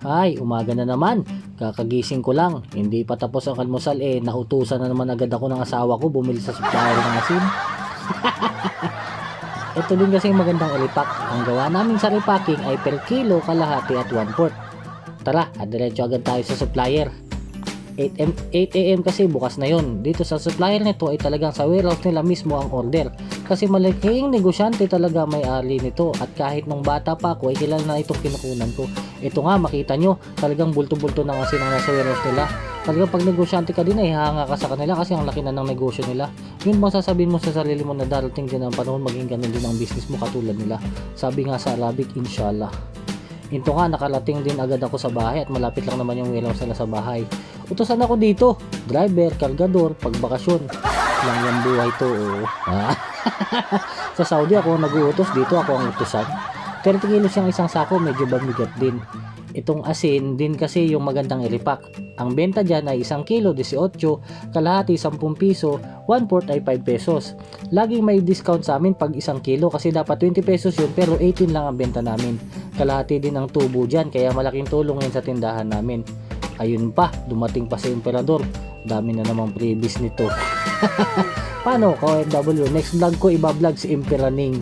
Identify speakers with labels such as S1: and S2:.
S1: Ay, umaga na naman. Kakagising ko lang. Hindi pa tapos ang almusal nautusan na naman agad ako ng asawa ko bumili sa supplier ng asin. Ito din kasi magandang ilipak. Ang gawa namin sa repacking ay per kilo, kalahati at 1/4. Tara, diretso agad tayo sa supplier. 8 AM kasi bukas na yon. Dito sa supplier nito ay talagang sa warehouse nila mismo ang order. Kasi malaking negosyante talaga may-ari nito, at kahit nung bata pa ako ay kilala na itong kinukunan ko. Ito nga, makita nyo, talagang bulto-bulto na kasi nang nasa warehouse nila. Talagang pag negosyante ka din ay hanga ka sa kanila kasi ang laki na ng negosyo nila. Yun bang sasabihin mo sa sarili mo na darating din ang panahon maging ganun din ang business mo katulad nila. Sabi nga sa Arabic, inshallah. Ito nga, nakalating din agad ako sa bahay at malapit lang naman yung warehouse nila sa bahay. Utusan ako dito, driver, kargador, pagbakasyon. Lang yung buhay to, oh. Sa Saudi ako nag-uutos, dito ako ang utusan. 30 kilos yung isang sako, medyo mabigat din. Itong asin din kasi yung magandang ilipak. Ang benta dyan ay 1 kilo 18, kalahati 10 piso, 1/4 ay 5 pesos. Laging may discount sa amin pag 1 kilo kasi dapat 20 pesos yun pero 18 lang ang benta namin. Kalahati din ang tubo dyan kaya malaking tulong yun sa tindahan namin. Ayun pa, dumating pa si Emperador. Dami na namang freebies nito. Paano ka OFW? Next vlog ko ibablog si Emperaning.